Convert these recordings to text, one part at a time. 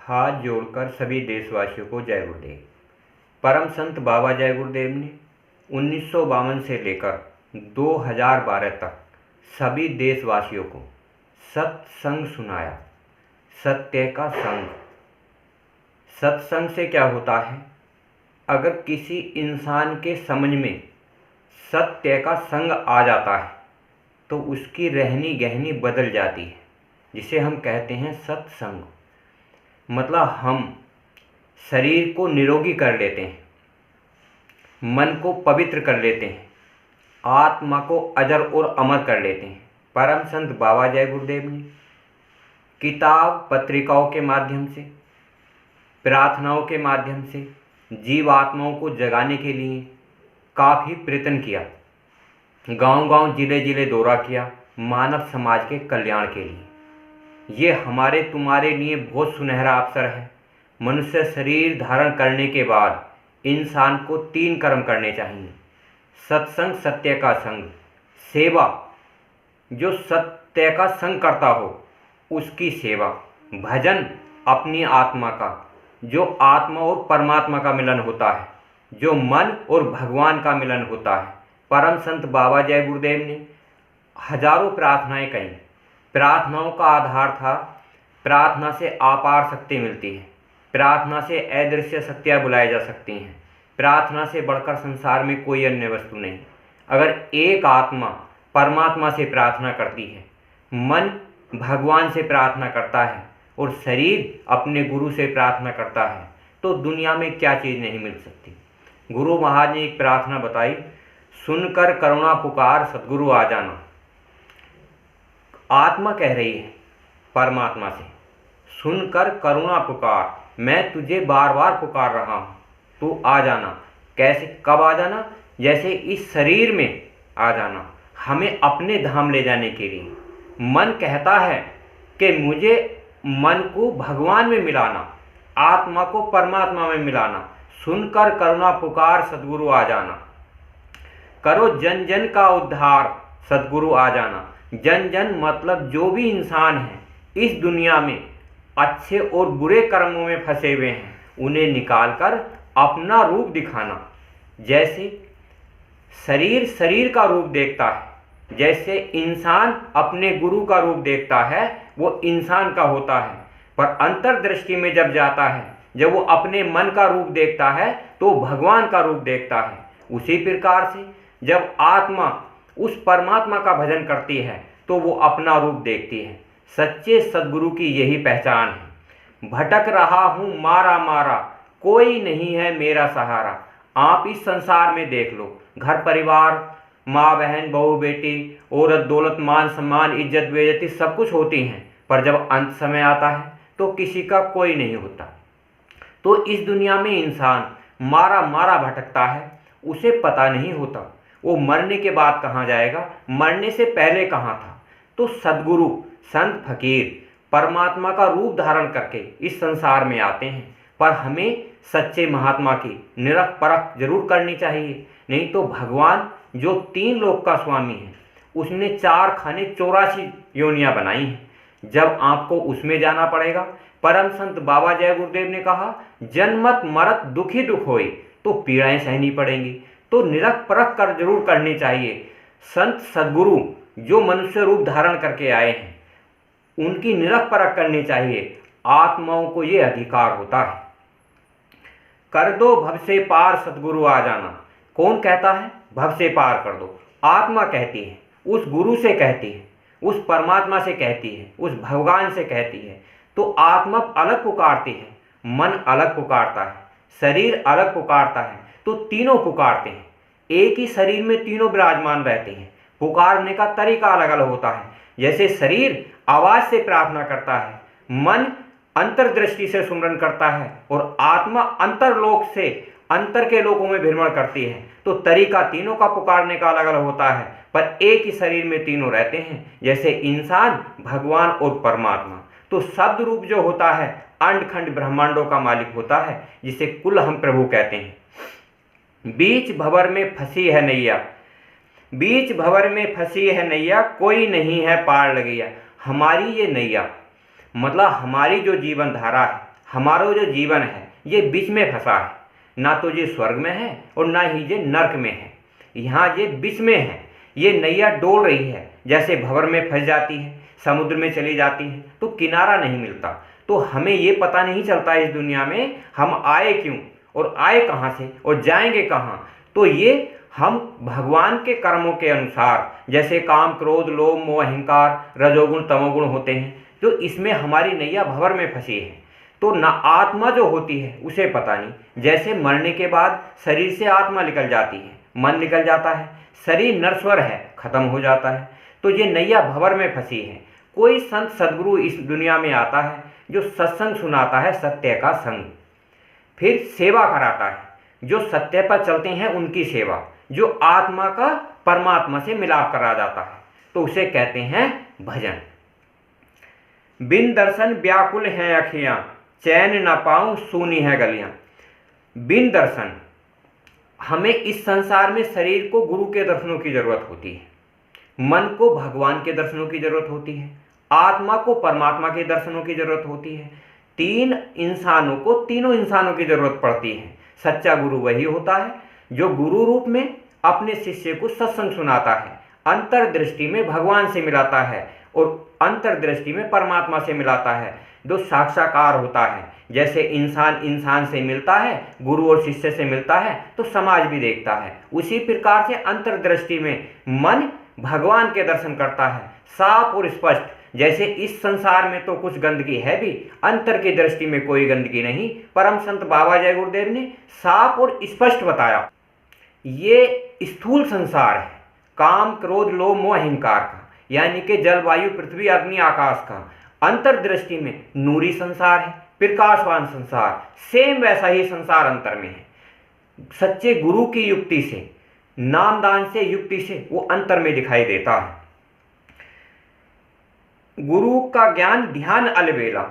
हाथ जोड़कर सभी देशवासियों को जय गुरुदेव। परम संत बाबा जय गुरुदेव ने 1952 से लेकर 2012 तक सभी देशवासियों को सत्संग सुनाया। सत्य का संग। सत्संग से क्या होता है? अगर किसी इंसान के समझ में सत्य का संग आ जाता है तो उसकी रहनी गहनी बदल जाती है, जिसे हम कहते हैं सत्संग। मतलब हम शरीर को निरोगी कर लेते हैं, मन को पवित्र कर लेते हैं, आत्मा को अजर और अमर कर लेते हैं। परम संत बाबा जय गुरुदेव ने किताब पत्रिकाओं के माध्यम से, प्रार्थनाओं के माध्यम से जीव आत्माओं को जगाने के लिए काफ़ी प्रयत्न किया। गांव-गांव, जिले-जिले दौरा किया मानव समाज के कल्याण के लिए। ये हमारे तुम्हारे लिए बहुत सुनहरा अवसर है। मनुष्य शरीर धारण करने के बाद इंसान को 3 कर्म करने चाहिए: सत्संग, सत्य का संग, सेवा। जो सत्य का संग करता हो उसकी सेवा, भजन अपनी आत्मा का, जो आत्मा और परमात्मा का मिलन होता है, जो मन और भगवान का मिलन होता है। परम संत बाबा जय गुरुदेव ने हजारों प्रार्थनाएं कहीं। प्रार्थनाओं का आधार था, प्रार्थना से अपार शक्ति मिलती है, प्रार्थना से अदृश्य शक्तियाँ बुलाई जा सकती हैं, प्रार्थना से बढ़कर संसार में कोई अन्य वस्तु नहीं। अगर एक आत्मा परमात्मा से प्रार्थना करती है, मन भगवान से प्रार्थना करता है और शरीर अपने गुरु से प्रार्थना करता है, तो दुनिया में क्या चीज़ नहीं मिल सकती। गुरु महाराज ने एक प्रार्थना बताई: सुनकर करुणा पुकार सद्गुरु आ जाना। आत्मा कह रही है परमात्मा से, सुनकर करुणा पुकार, मैं तुझे बार बार पुकार रहा हूँ, तू आ जाना। कैसे, कब आ जाना? जैसे इस शरीर में आ जाना, हमें अपने धाम ले जाने के लिए। मन कहता है कि मुझे मन को भगवान में मिलाना, आत्मा को परमात्मा में मिलाना। सुनकर करुणा पुकार सद्गुरु आ जाना। करो जन जन का उद्धार सद्गुरु आ जाना। जन जन मतलब जो भी इंसान है इस दुनिया में अच्छे और बुरे कर्मों में फंसे हुए हैं, उन्हें निकालकर अपना रूप दिखाना। जैसे शरीर शरीर का रूप देखता है, जैसे इंसान अपने गुरु का रूप देखता है, वो इंसान का होता है। पर अंतर्दृष्टि में जब जाता है, जब वो अपने मन का रूप देखता है तो भगवान का रूप देखता है। उसी प्रकार से जब आत्मा उस परमात्मा का भजन करती है तो वो अपना रूप देखती है। सच्चे सद्गुरु की यही पहचान है। भटक रहा हूँ मारा मारा, कोई नहीं है मेरा सहारा। आप इस संसार में देख लो, घर परिवार, माँ बहन, बहू बेटी, औरत दौलत, मान सम्मान, इज्जत बेइज्जती सब कुछ होती हैं, पर जब अंत समय आता है तो किसी का कोई नहीं होता। तो इस दुनिया में इंसान मारा मारा भटकता है, उसे पता नहीं होता वो मरने के बाद कहाँ जाएगा, मरने से पहले कहाँ था। तो सद्गुरु, संत, फकीर परमात्मा का रूप धारण करके इस संसार में आते हैं, पर हमें सच्चे महात्मा की निरख परख जरूर करनी चाहिए। नहीं तो भगवान जो 3 लोक का स्वामी है, उसने 4 खाने 84 योनियाँ बनाई हैं। जब आपको उसमें जाना पड़ेगा, परम संत बाबा जय गुरुदेव ने कहा, जन्मत मरत दुखी दुख होई, तो पीड़ाएं सहनी पड़ेंगी। तो निरख परख कर जरूर करनी चाहिए। संत सद्गुरु जो मनुष्य रूप धारण करके आए हैं, उनकी निरख परख करनी चाहिए। आत्माओं को ये अधिकार होता है। कर दो भव से पार सद्गुरु आ जाना। कौन कहता है भव से पार कर दो? आत्मा कहती है, उस गुरु से कहती है, उस परमात्मा से कहती है, उस भगवान से कहती है। तो आत्मा अलग पुकारती है, मन अलग पुकारता है, शरीर अलग पुकारता है, तो तीनों पुकारते हैं। एक ही शरीर में तीनों विराजमान रहते हैं, पुकारने का तरीका अलग अलग होता है। जैसे शरीर आवाज से प्रार्थना करता है, मन अंतर्दृष्टि से सुमरन करता है और आत्मा अंतरलोक से अंतर के लोकों में भ्रमण करती है। तो तरीका तीनों का पुकारने का अलग अलग होता है, पर एक ही शरीर में तीनों रहते हैं, जैसे इंसान, भगवान और परमात्मा। तो शब्द रूप जो होता है अंड खंड ब्रह्मांडों का मालिक होता है, जिसे कुल हम प्रभु कहते हैं। बीच भंवर में फंसी है नैया, बीच भंवर में फंसी है नैया, कोई नहीं है पार लगैया। हमारी ये नैया मतलब हमारी जो जीवन धारा है, हमारो जो जीवन है ये बीच में फंसा है, ना तो ये स्वर्ग में है और ना ही ये नर्क में है, यहाँ ये बीच में है। ये नैया डोल रही है, जैसे भंवर में फंस जाती है, समुद्र में चली जाती है तो किनारा नहीं मिलता। तो हमें ये पता नहीं चलता इस दुनिया में हम आए क्यों और आए कहाँ से और जाएंगे कहाँ। तो ये हम भगवान के कर्मों के अनुसार, जैसे काम क्रोध लोभ मोह अहंकार रजोगुण तमोगुण होते हैं, तो इसमें हमारी नैया भंवर में फंसी है। तो ना आत्मा जो होती है उसे पता नहीं, जैसे मरने के बाद शरीर से आत्मा निकल जाती है, मन निकल जाता है, शरीर नश्वर है, खत्म हो जाता है। तो ये नैया भंवर में फंसी है। कोई संत सदगुरु इस दुनिया में आता है जो सत्संग सुनाता है, सत्य का संग, फिर सेवा कराता है, जो सत्य पर चलते हैं उनकी सेवा, जो आत्मा का परमात्मा से मिलाप करा जाता है, तो उसे कहते हैं भजन। बिन दर्शन व्याकुल हैं अखियां, चैन न पाऊं सूनी है गलियां। बिन दर्शन, हमें इस संसार में शरीर को गुरु के दर्शनों की जरूरत होती है, मन को भगवान के दर्शनों की जरूरत होती है, आत्मा को परमात्मा के दर्शनों की जरूरत होती है। तीनों इंसानों की जरूरत पड़ती है। सच्चा गुरु वही होता है जो गुरु रूप में अपने शिष्य को सत्संग सुनाता है, अंतर्दृष्टि में भगवान से मिलाता है और अंतर्दृष्टि में परमात्मा से मिलाता है, जो साक्षात्कार होता है। जैसे इंसान से मिलता है, गुरु और शिष्य से मिलता है तो समाज भी देखता है, उसी प्रकार से अंतर्दृष्टि में मन भगवान के दर्शन करता है, साफ और स्पष्ट। जैसे इस संसार में तो कुछ गंदगी है भी, अंतर की दृष्टि में कोई गंदगी नहीं। परम संत बाबा जय गुरुदेव ने साफ और स्पष्ट बताया, ये स्थूल संसार है, काम क्रोध लोभ मोह अहंकार का, यानी कि जलवायु पृथ्वी अग्नि आकाश का। अंतर्दृष्टि में नूरी संसार है, प्रकाशवान संसार, सेम वैसा ही संसार अंतर में है। सच्चे गुरु की युक्ति से, नामदान से, युक्ति से वो अंतर में दिखाई देता है। गुरु का ज्ञान ध्यान अलबेला,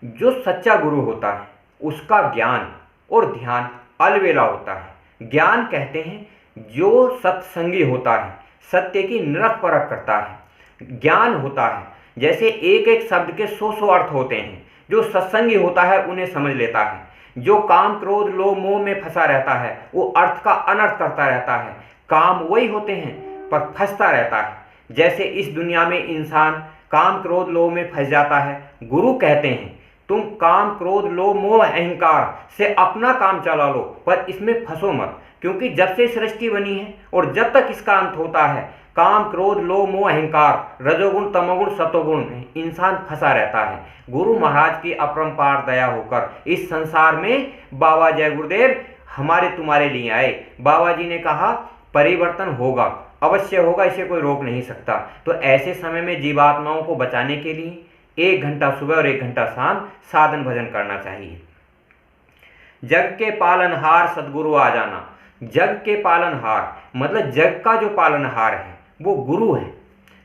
जो सच्चा गुरु होता है उसका ज्ञान और ध्यान अलबेला होता है। ज्ञान कहते हैं जो सत्संगी होता है, सत्य की निरख परख करता है, ज्ञान होता है। जैसे एक एक शब्द के 100 अर्थ होते हैं, जो सत्संगी होता है उन्हें समझ लेता है। जो काम क्रोध लोभ मोह में फंसा रहता है वो अर्थ का अनर्थ करता रहता है। काम वही होते हैं पर फंसता रहता है। जैसे इस दुनिया में इंसान काम क्रोध लोभ में फंस जाता है, गुरु कहते हैं तुम काम क्रोध लोभ मोह अहंकार से अपना काम चला लो, पर इसमें फंसो मत, क्योंकि जब से सृष्टि बनी है और जब तक इसका अंत होता है, काम क्रोध लोभ मोह अहंकार रजोगुण तमोगुण सतोगुण में इंसान फंसा रहता है। गुरु महाराज की अपरंपार दया होकर इस संसार में बाबा जय गुरुदेव हमारे तुम्हारे लिए आए। बाबा जी ने कहा परिवर्तन होगा, अवश्य होगा, इसे कोई रोक नहीं सकता। तो ऐसे समय में जीवात्माओं को बचाने के लिए 1 घंटा सुबह और 1 घंटा शाम साधन भजन करना चाहिए। जग के पालनहार सदगुरु आ जाना। जग के पालनहार मतलब जग का जो पालनहार है वो गुरु है।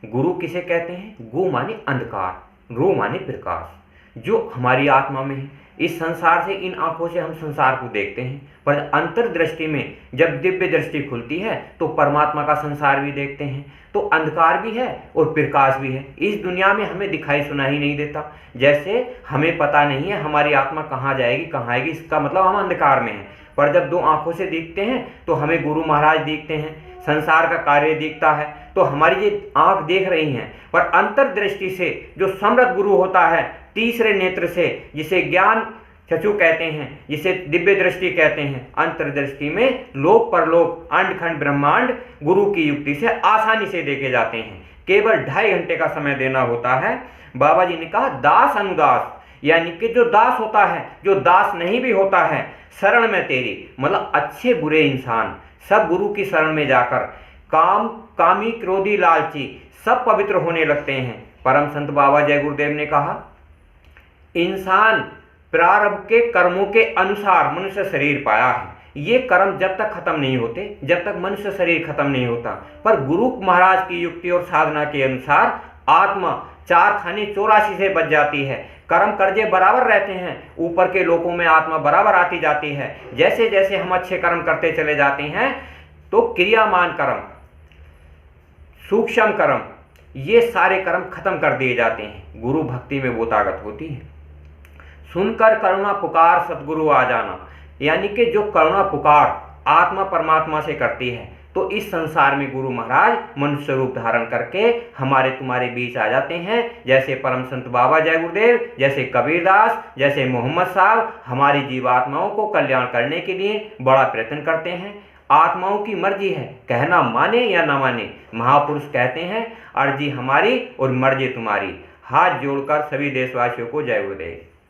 गुरु किसे कहते हैं? गु माने अंधकार, रू माने प्रकाश, जो हमारी आत्मा में है। इस संसार से, इन आंखों से हम संसार को देखते हैं, पर अंतर्दृष्टि में जब दिव्य दृष्टि खुलती है तो परमात्मा का संसार भी देखते हैं। तो अंधकार भी है और प्रकाश भी है। इस दुनिया में हमें दिखाई सुना ही नहीं देता। जैसे हमें पता नहीं है हमारी आत्मा कहाँ जाएगी कहाँ आएगी, इसका मतलब हम अंधकार में हैं। पर जब 2 आंखों से देखते हैं तो हमें गुरु महाराज दिखते हैं, संसार का कार्य दिखता है, तो हमारी ये आंख देख रही हैं। पर अंतर्दृष्टि से जो समृद्ध गुरु होता है, तीसरे नेत्र से, जिसे ज्ञान चक्षु कहते हैं, जिसे दिव्य दृष्टि कहते हैं, अंतर्दृष्टि में लोक परलोक अंड खंड ब्रह्मांड गुरु की युक्ति से आसानी से देखे जाते हैं। केवल 2.5 घंटे का समय देना होता है। बाबा जी ने कहा दास अनुदास, यानी कि जो दास होता है, जो दास नहीं भी होता है, शरण में तेरी, मतलब अच्छे बुरे इंसान सब गुरु की शरण में जाकर कामी क्रोधी लालची सब पवित्र होने लगते हैं। परम संत बाबा जय गुरुदेव ने कहा इंसान प्रारब्ध के कर्मों के अनुसार मनुष्य शरीर पाया है। ये कर्म जब तक खत्म नहीं होते, जब तक मनुष्य शरीर खत्म नहीं होता। पर गुरु महाराज की युक्ति और साधना के अनुसार आत्मा 4 खाने 84 से बच जाती है। कर्म कर्जे बराबर रहते हैं, ऊपर के लोकों में आत्मा बराबर आती जाती है। जैसे जैसे हम अच्छे कर्म करते चले जाते हैं तो क्रियामान कर्म, सूक्ष्म कर्म, ये सारे कर्म खत्म कर दिए जाते हैं। गुरु भक्ति में वो ताकत होती है। सुनकर करुणा पुकार सतगुरु आ जाना। यानी कि जो करुणा पुकार आत्मा परमात्मा से करती है, तो इस संसार में गुरु महाराज मनुष्य रूप धारण करके हमारे तुम्हारे बीच आ जाते हैं। जैसे परम संत बाबा जय गुरुदेव, जैसे कबीरदास, जैसे मोहम्मद साहब हमारी जीवात्माओं को कल्याण करने के लिए बड़ा प्रयत्न करते हैं। आत्माओं की मर्जी है, कहना माने या ना माने। महापुरुष कहते हैं अर्जी हमारी और मर्जी तुम्हारी। हाथ जोड़कर सभी देशवासियों को जय गुरुदेव।